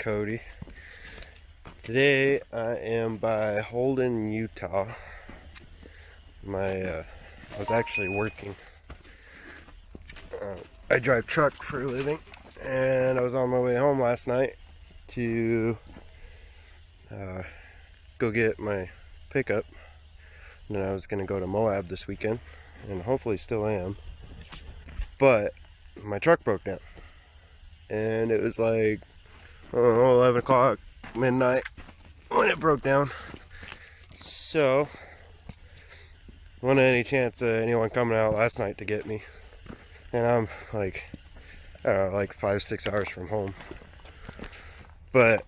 Cody. Today I am by Holden, Utah. I was actually working. I drive truck for a living, and I was on my way home last night to go get my pickup. And then I was going to go to Moab this weekend, and hopefully still am. But my truck broke down, and it was like, I don't know, 11 o'clock, midnight when it broke down. So, wasn't any chance of anyone coming out last night to get me. And I'm like, I don't know, like 5-6 hours from home. But,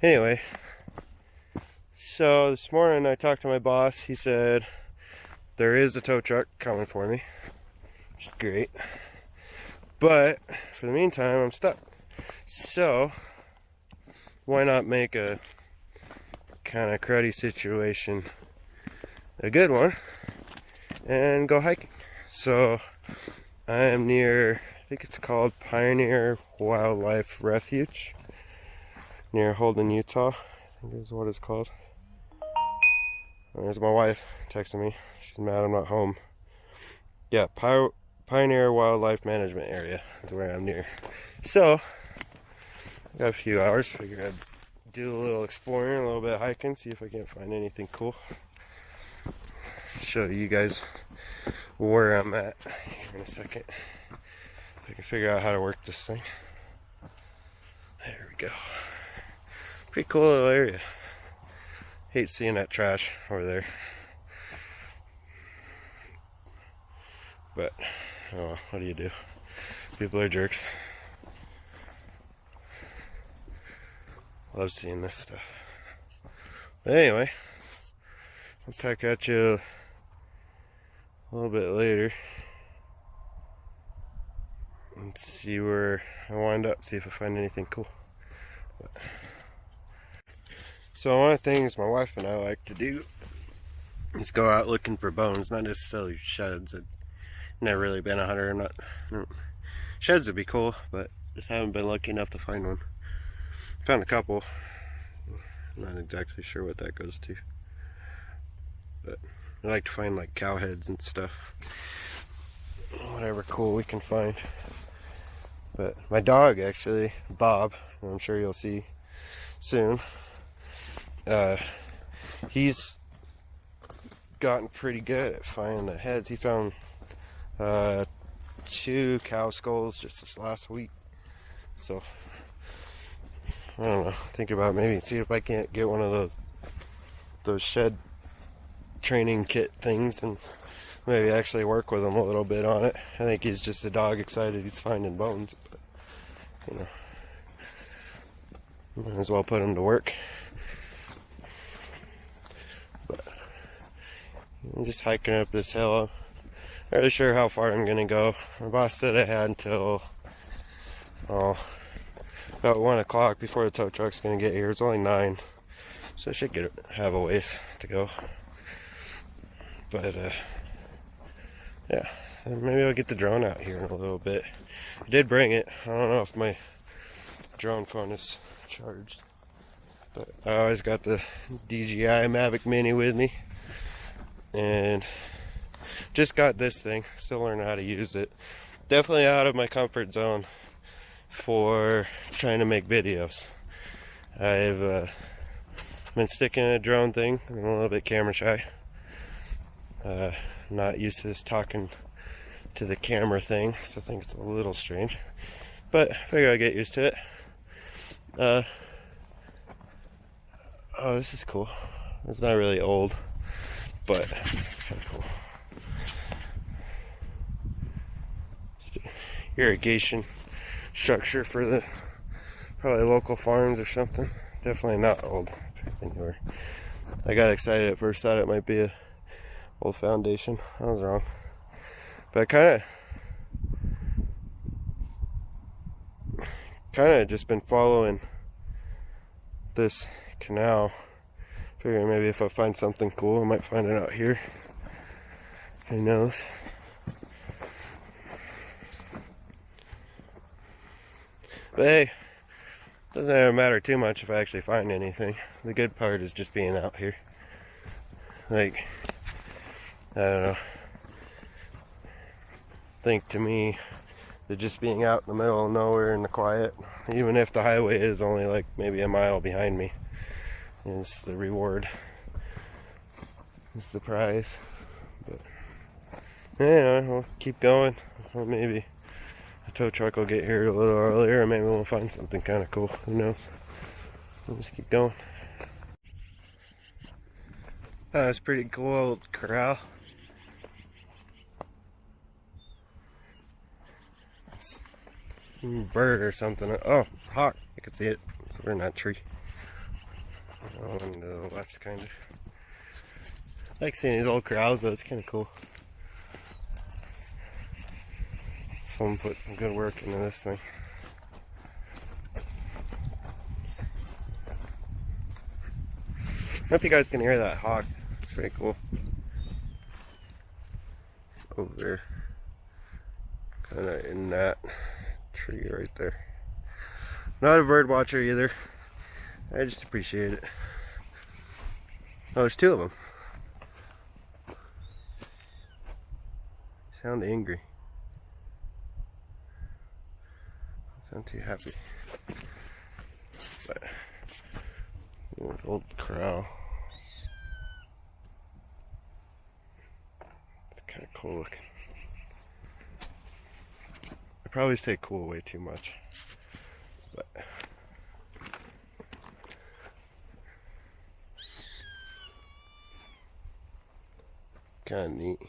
anyway, so this morning I talked to my boss. He said there is a tow truck coming for me, which is great. But for the meantime, I'm stuck. So, why not make a kind of cruddy situation a good one and go hiking? So, I am near, I think it's called Pioneer Wildlife Refuge, near Holden, Utah, I think is what it's called. And there's my wife texting me. She's mad I'm not home. Yeah, Pioneer Wildlife Management Area is where I'm near. So, got a few hours. Figured I'd do a little exploring, a little bit of hiking, see if I can't find anything cool. Show you guys where I'm at here in a second. If I can figure out how to work this thing. There we go. Pretty cool little area. Hate seeing that trash over there. But, oh, what do you do? People are jerks. Love seeing this stuff. But anyway, I'll talk at you a little bit later and see where I wind up, see if I find anything cool. But, so one of the things my wife and I like to do is go out looking for bones, not necessarily sheds. I've never really been a hunter. Sheds would be cool, but just haven't been lucky enough to find one. Found a couple. Not exactly sure what that goes to, but I like to find like cow heads and stuff, whatever cool we can find. But my dog, actually, Bob, who I'm sure you'll see soon, he's gotten pretty good at finding the heads. He found 2 cow skulls just this last week. So I don't know, think about maybe see if I can't get one of those shed training kit things and maybe actually work with him a little bit on it. I think he's just a dog excited he's finding bones, but you know, might as well put him to work. But I'm just hiking up this hill. I'm not really sure how far I'm gonna go. My boss said I had until about 1 o'clock before the tow truck's gonna get here. It's only 9, so I should have a ways to go. But yeah, maybe I'll get the drone out here in a little bit. I did bring it. I don't know if my drone phone is charged, but I always got the DJI Mavic Mini with me, and just got this thing. Still learning how to use it. Definitely out of my comfort zone for trying to make videos. I've been sticking to a drone thing. I'm a little bit camera shy. Not used to this talking to the camera thing, so I think it's a little strange. But I figure I'll get used to it. Oh, this is cool. It's not really old, but it's kind of cool. Irrigation structure for the probably local farms or something. Definitely not old. Anyway, I got excited at first, thought it might be a old foundation. I was wrong. But I kind of just been following this canal. Figuring maybe if I find something cool, I might find it out here. Who knows? But hey, doesn't really matter too much if I actually find anything. The good part is just being out here. Like, I don't know. I think to me, that just being out in the middle of nowhere in the quiet, even if the highway is only like maybe a mile behind me, is the reward. Is the prize. But yeah, we'll keep going. Or maybe a tow truck will get here a little earlier, or maybe we'll find something kind of cool. Who knows? We'll just keep going. It's pretty cool old corral. It's a bird or something. Oh, it's a hawk. I can see it. It's over in that tree. On to the left, kind of. I like seeing these old corrals though. It's kind of cool. Someone put some good work into this thing. I hope you guys can hear that hawk. It's pretty cool. It's over there. Kind of in that tree right there. Not a bird watcher either. I just appreciate it. Oh, there's two of them. They sound angry. Sound too happy. But old corral. It's kind of cool looking. I probably say cool way too much, but kind of neat.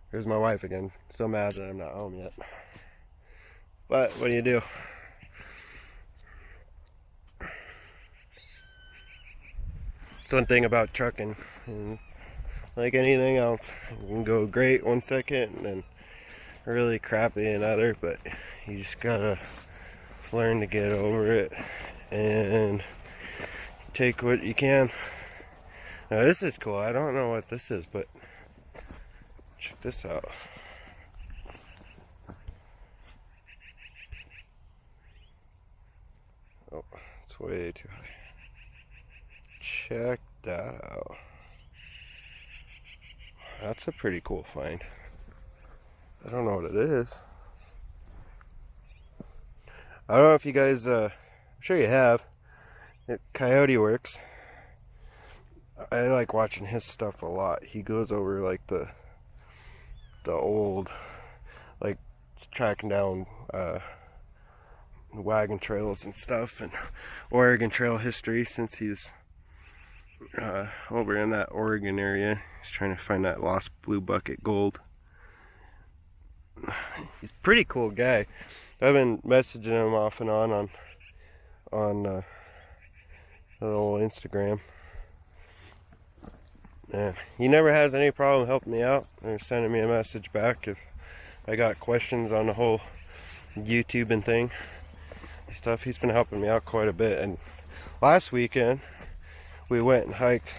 Here's my wife again. Still mad that I'm not home yet. But what do you do? It's one thing about trucking. And like anything else, you can go great one second and then really crappy another, but you just gotta learn to get over it and take what you can. Now this is cool. I don't know what this is, but check this out. Oh, it's way too high. Check that out. That's a pretty cool find. I don't know what it is. I don't know if you guys, I'm sure you have. Coyote Works. I like watching his stuff a lot. He goes over like the old, like tracking down wagon trails and stuff, and Oregon Trail history, since he's over in that Oregon area. He's trying to find that lost blue bucket gold. He's a pretty cool guy. I've been messaging him off and on the old Instagram. Yeah, he never has any problem helping me out or sending me a message back if I got questions on the whole YouTube and thing stuff. He's been helping me out quite a bit. And last weekend we went and hiked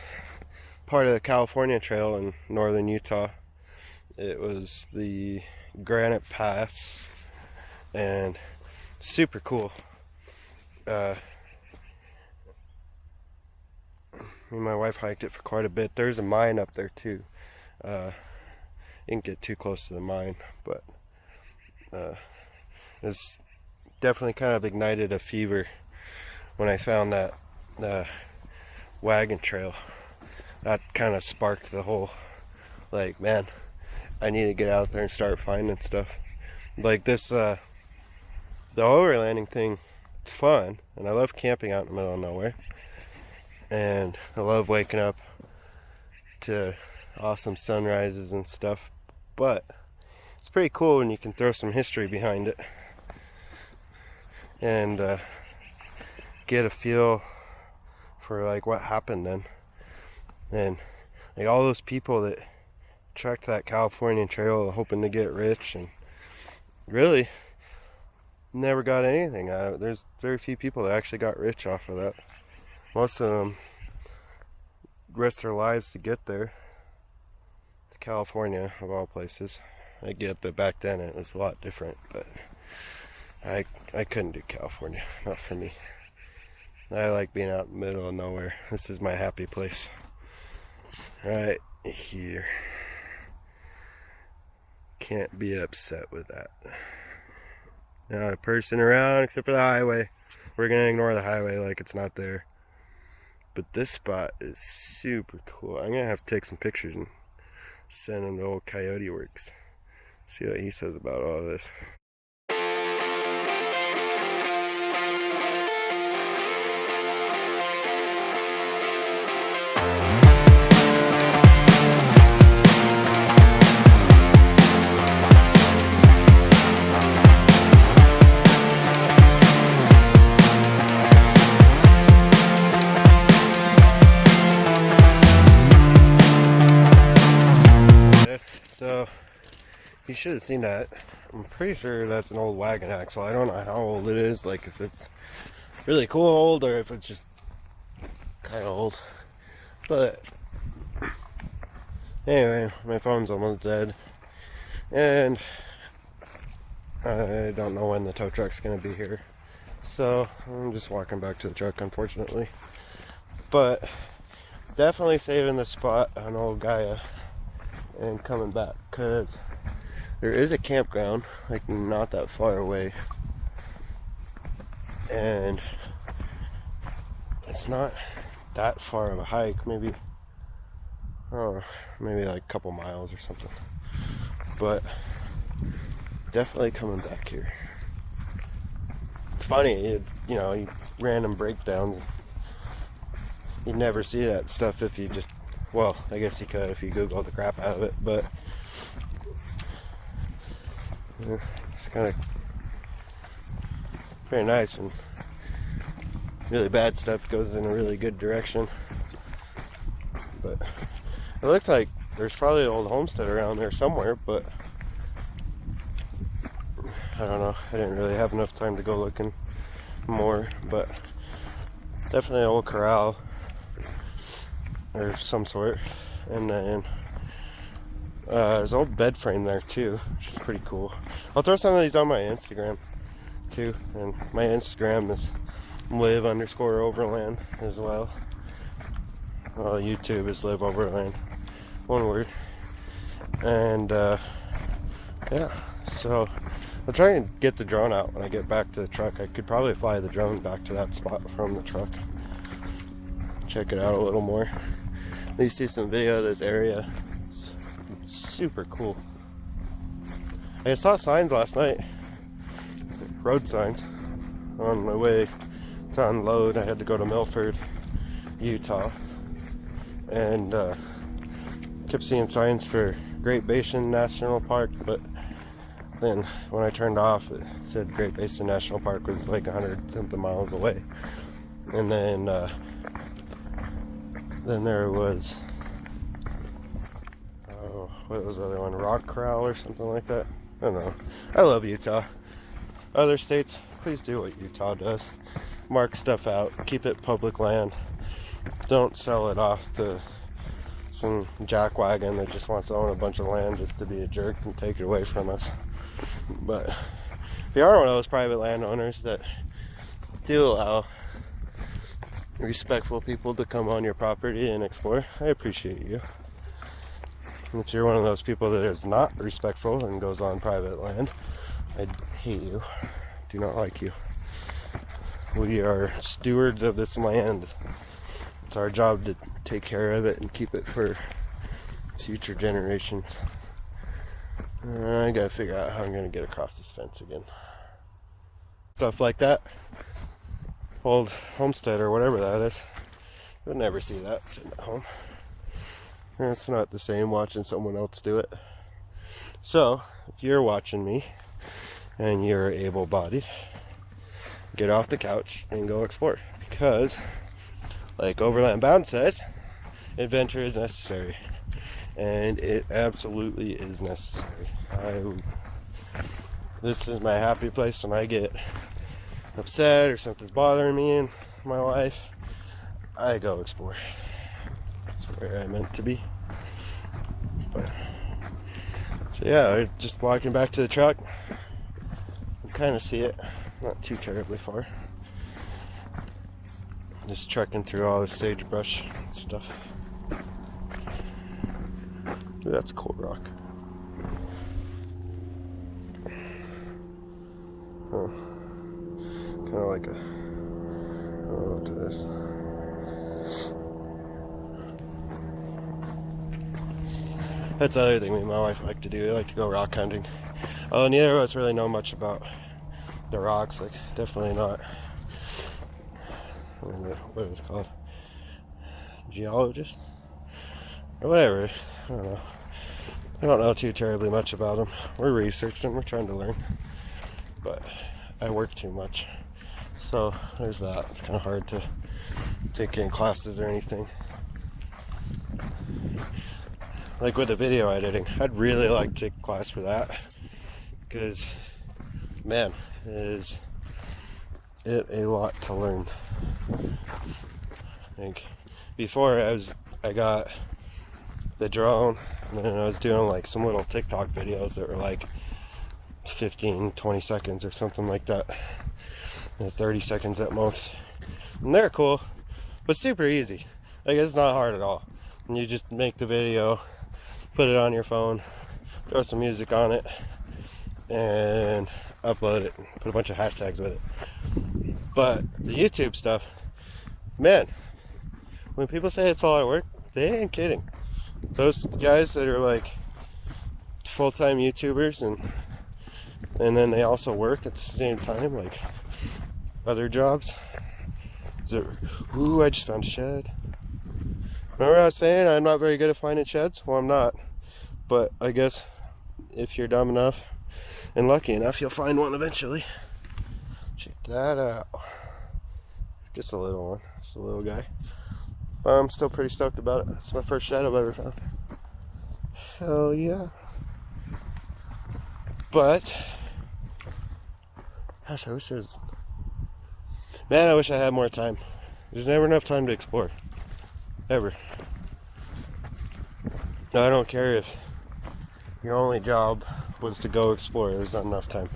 part of the California Trail in northern Utah. It was the Granite Pass, and super cool. Me and my wife hiked it for quite a bit. There's a mine up there too. Didn't get too close to the mine, but it's definitely kind of ignited a fever when I found that Wagon trail. That kind of sparked the whole, like, man, I need to get out there and start finding stuff. Like this, the overlanding thing, it's fun, and I love camping out in the middle of nowhere. And I love waking up to awesome sunrises and stuff, but it's pretty cool when you can throw some history behind it and get a feel for like what happened then. And like all those people that trekked that California trail hoping to get rich and really never got anything out of it. There's very few people that actually got rich off of that. Most of them risked their lives to get there, to California of all places. I get that back then it was a lot different, but I couldn't do California, not for me. I like being out in the middle of nowhere. This is my happy place. Right here. Can't be upset with that. Not a person around except for the highway. We're gonna ignore the highway like it's not there. But this spot is super cool. I'm gonna have to take some pictures and send them to old Coyote Works. See what he says about all this. So, you should have seen that. I'm pretty sure that's an old wagon axle. I don't know how old it is, like if it's really cool old or if it's just kind of old. But anyway, my phone's almost dead. And I don't know when the tow truck's going to be here. So, I'm just walking back to the truck, unfortunately. But definitely saving the spot on old Gaia and coming back, because there is a campground like not that far away, and it's not that far of a hike, maybe like a couple miles or something, but definitely coming back here. It's funny, you know, random breakdowns, you'd never see that stuff if you just, well, I guess you could if you Google the crap out of it, but it's kind of very nice, and really bad stuff goes in a really good direction. But it looked like there's probably an old homestead around there somewhere, but I don't know. I didn't really have enough time to go looking more, but definitely an old corral or some sort. And then there's an old bed frame there too, which is pretty cool. I'll throw some of these on my Instagram too, and my Instagram is live_overland as well. YouTube is live overland, one word. And yeah, so I'll try and get the drone out when I get back to the truck. I could probably fly the drone back to that spot from the truck, check it out a little more. At least see some video of this area. It's super cool. I saw signs last night, road signs, on my way to unload. I had to go to Milford, Utah, and kept seeing signs for Great Basin National Park, but then when I turned off, it said Great Basin National Park was like 100 something miles away. And then there was, what was the other one? Rock Corral or something like that. I don't know. I love Utah. Other states, please do what Utah does. Mark stuff out. Keep it public land. Don't sell it off to some jackwagon that just wants to own a bunch of land just to be a jerk and take it away from us. But if you are one of those private landowners that do allow respectful people to come on your property and explore, I appreciate you. And if you're one of those people that is not respectful and goes on private land, I hate you. Do not like you. We are stewards of this land. It's our job to take care of it and keep it for future generations. I gotta figure out how I'm gonna get across this fence again. Stuff like that. Old homestead or whatever that is. You'll never see that sitting at home. And it's not the same watching someone else do it. So, if you're watching me and you're able-bodied, get off the couch and go explore. Because, like Overland Bound says, adventure is necessary. And it absolutely is necessary. This is my happy place when I get upset or something's bothering me in my life. I go explore. That's where I'm meant to be. But So yeah, we're just walking back to the truck. You kind of see it, not too terribly far. Just trekking through all the sagebrush and stuff. Ooh, that's a cool rock. Huh. Kind of like a, I don't know what it is. That's the other thing me and my wife like to do. We like to go rock hunting. Oh, neither of us really know much about the rocks. Like, definitely not. What is it called? Geologist? Or whatever. I don't know. I don't know too terribly much about them. We're researching. We're trying to learn. But I work too much. So there's that. It's kind of hard to take in classes or anything. Like with the video editing, I'd really like to take a class for that. Because, man, is it a lot to learn. Like, before I got the drone, and then I was doing like some little TikTok videos that were like 15, 20 seconds or something like that. 30 seconds at most. And they're cool, but super easy. Like, it's not hard at all. And you just make the video, put it on your phone, throw some music on it, and upload it. Put a bunch of hashtags with it. But the YouTube stuff, man, when people say it's a lot of work, they ain't kidding. Those guys that are like full-time YouTubers and then they also work at the same time, like other jobs. Ooh, I just found a shed. Remember I was saying I'm not very good at finding sheds? Well, I'm not. But I guess if you're dumb enough and lucky enough, you'll find one eventually. Check that out. Just a little one. Just a little guy. I'm still pretty stoked about it. It's my first shed I've ever found. Hell yeah. But, gosh, I wish there was... Man, I wish I had more time. There's never enough time to explore. Ever. No, I don't care if your only job was to go explore. There's not enough time.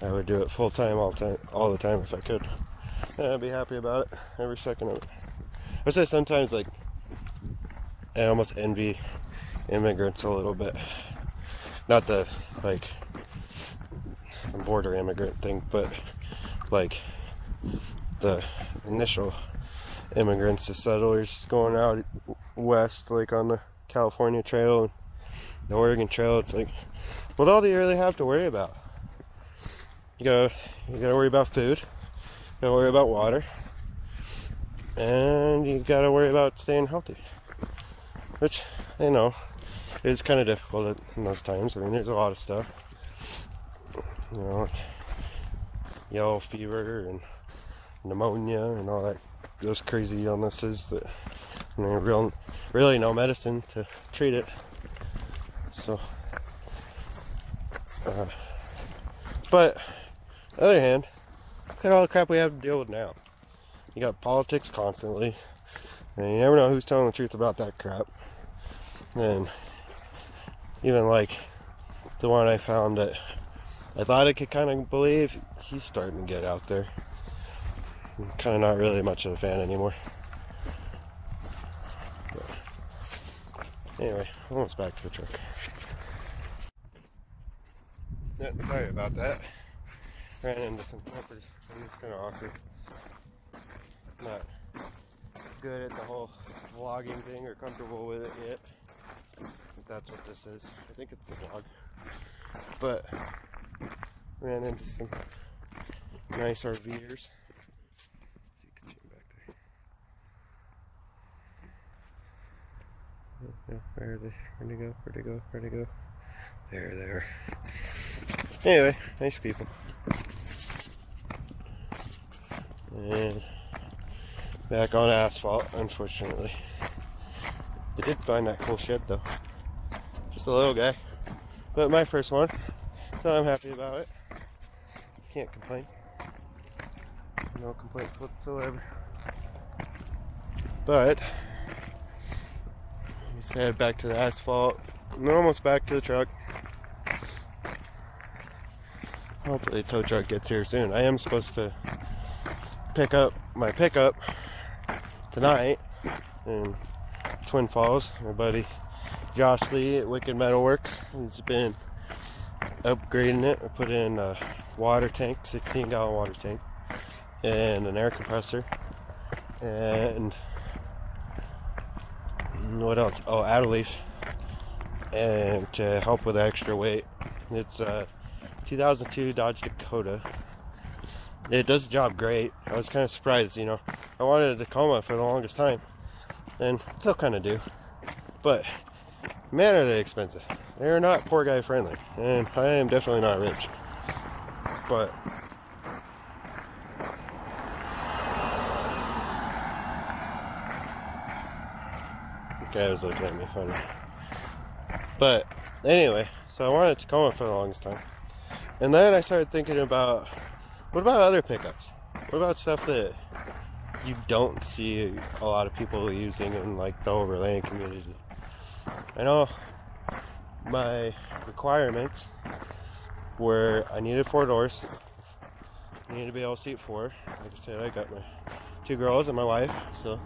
I would do it full time, all the time if I could. And I'd be happy about it, every second of it. I would say sometimes, like, I almost envy immigrants a little bit. Not the, like, border immigrant thing, but, like, the initial immigrants, the settlers going out west, like on the California Trail and the Oregon Trail. It's like, what all do you really have to worry about? You gotta worry about food, you gotta worry about water, and you gotta worry about staying healthy, which, you know, is kind of difficult in those times. I mean, there's a lot of stuff, you know, yellow fever and pneumonia and all that, those crazy illnesses that, you know, really no medicine to treat it. So, but on the other hand, look at all the crap we have to deal with now. You got politics constantly, and you never know who's telling the truth about that crap. And even like the one I found that I thought I could kind of believe, he's starting to get out there. I'm kind of not really much of a fan anymore. But anyway, almost back to the truck. Yeah, sorry about that. Ran into some campers. I'm just kind of awkward. Not good at the whole vlogging thing or comfortable with it yet. If that's what this is. I think it's a vlog. But ran into some nice RVers. You can see them back there. Yeah, where are they? Where'd they go? Where'd they go? Where'd they go? There they are. Anyway, nice people. And back on asphalt, unfortunately. I did find that cool shed though. Just a little guy. But my first one, so I'm happy about it. Can't complain. No complaints whatsoever. But let's head back to the asphalt. I'm almost back to the truck. Hopefully the tow truck gets here soon. I am supposed to pick up my pickup tonight in Twin Falls. My buddy Josh Lee at Wicked Metalworks, he's been upgrading it. I put in a water tank, 16-gallon water tank, and an air compressor, and what else? Oh, add a leaf, and to help with extra weight. It's a 2002 Dodge Dakota. It does the job great. I was kind of surprised, you know. I wanted a Tacoma for the longest time, and still kind of do. But man, are they expensive. They're not poor guy friendly, and I am definitely not rich. But the guy was looking at me funny. But anyway, so I wanted a Tacoma for the longest time. And then I started thinking about, what about other pickups? What about stuff that you don't see a lot of people using in like the overland community? I know my requirements were I needed 4 doors. I needed to be able to seat 4. Like I said, I got my 2 girls and my wife, so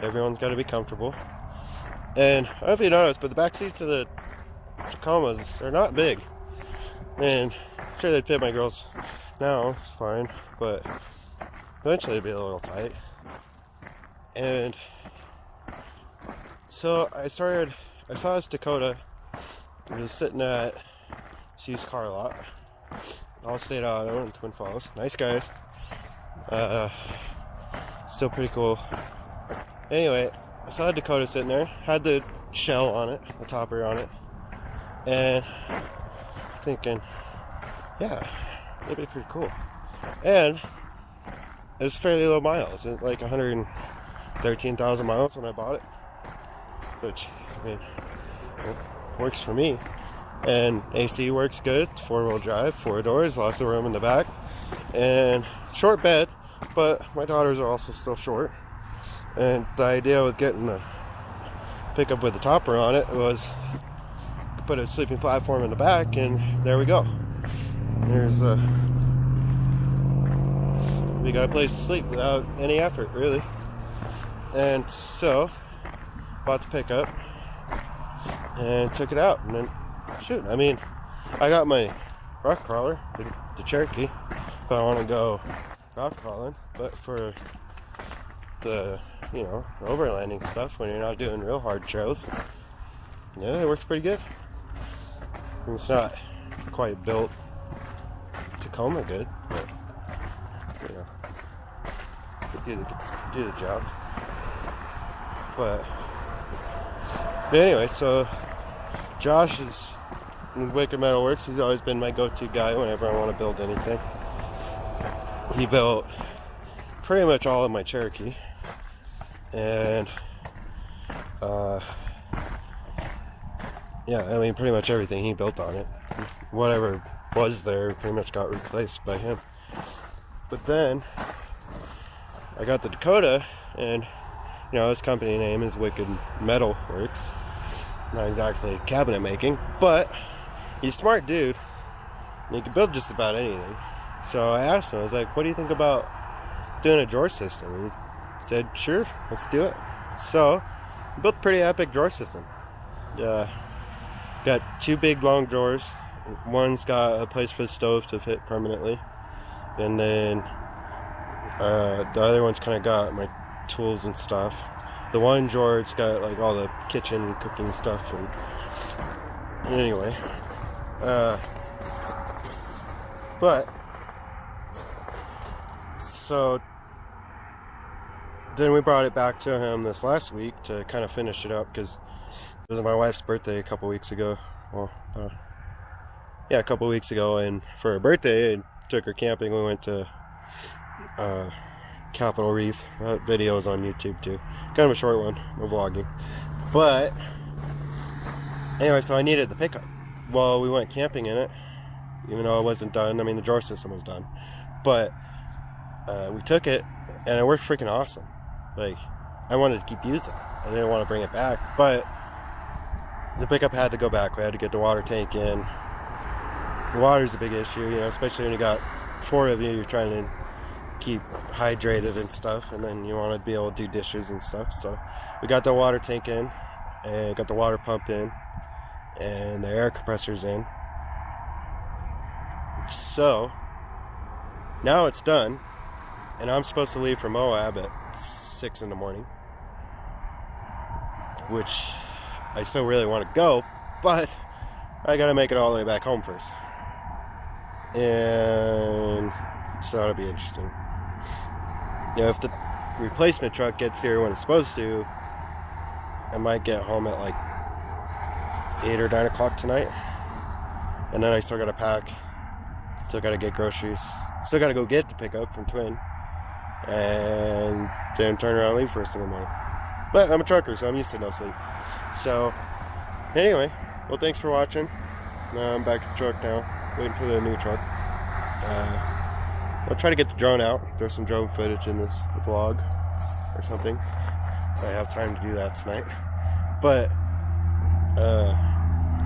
everyone's got to be comfortable. And I don't know if you noticed, but the back seats of the Tacomas are not big. And I'm sure they'd fit my girls now, it's fine, but eventually it'd be a little tight. And so I saw this Dakota. It was sitting at this used car lot, Allstate Auto in Twin Falls. Nice guys. Still pretty cool. Anyway, I saw a Dakota sitting there, had the shell on it, the topper on it, and thinking, yeah, it'd be pretty cool. And it was fairly low miles. It was like 113,000 miles when I bought it, which, I mean, works for me. And AC works good, 4-wheel drive, 4 doors, lots of room in the back, and short bed, but my daughters are also still short. And the idea with getting a pickup with the topper on it was put a sleeping platform in the back, and there we go. We got a place to sleep without any effort, really. And so bought the pickup and took it out, and then shoot, I mean, I got my rock crawler, the Cherokee, if I want to go rock crawling. But for the, you know, overlanding stuff, when you're not doing real hard trails, yeah, it works pretty good. It's not quite built Tacoma good, but you know, it do the job. But anyway, so Josh is in Wagon Metalworks. He's always been my go-to guy whenever I want to build anything. He built pretty much all of my Cherokee, and yeah, I mean, pretty much everything he built on it. Whatever was there pretty much got replaced by him. But then I got the Dakota, and you know, his company name is Wicked Metal Works. Not exactly cabinet making, but he's a smart dude, and he can build just about anything. So I asked him, I was like, what do you think about doing a drawer system? And he said, sure, let's do it. So we built a pretty epic drawer system. Got 2 big long drawers. One's got a place for the stove to fit permanently, and then the other one's kind of got my tools and stuff. The one drawer, it's got like all the kitchen cooking stuff. And anyway, but so then we brought it back to him this last week to kind of finish it up, because it was my wife's birthday a couple weeks ago. Well, yeah, a couple weeks ago, and for her birthday, I took her camping. We went to Capitol Reef. Videos on YouTube too. Kind of a short one, no vlogging. But anyway, so I needed the pickup. Well, we went camping in it, even though it wasn't done. I mean, the drawer system was done, but we took it, and it worked freaking awesome. Like, I wanted to keep using it. I didn't want to bring it back, but the pickup had to go back. We had to get the water tank in. The water's a big issue, you know, especially when you got 4 of you. You're trying to keep hydrated and stuff, and then you want to be able to do dishes and stuff. So we got the water tank in, and got the water pump in, and the air compressor's in. So now it's done, and I'm supposed to leave for Moab at 6 in the morning, which I still really want to go, but I gotta make it all the way back home first. And so that'll be interesting. You know, if the replacement truck gets here when it's supposed to, I might get home at like 8 or 9 o'clock tonight. And then I still gotta pack, still gotta get groceries, still gotta go get the pickup from Twin, and then turn around and leave first in the morning. But I'm a trucker, so I'm used to no sleep. So anyway, well, thanks for watching. I'm back at the truck now, waiting for the new truck. I'll try to get the drone out, throw some drone footage in this vlog or something. I have time to do that tonight. But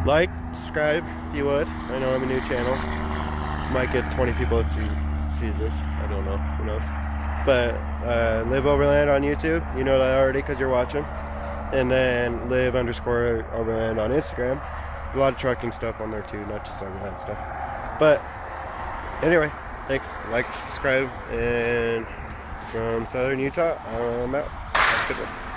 like, subscribe if you would. I know I'm a new channel. Might get 20 people that sees this. I don't know. Who knows? But Live Overland on YouTube. You know that already because you're watching. And then Live_Overland on Instagram. A lot of trucking stuff on there too, not just overland stuff. But anyway, thanks. Like, subscribe, and from Southern Utah, I'm out. Have a good one.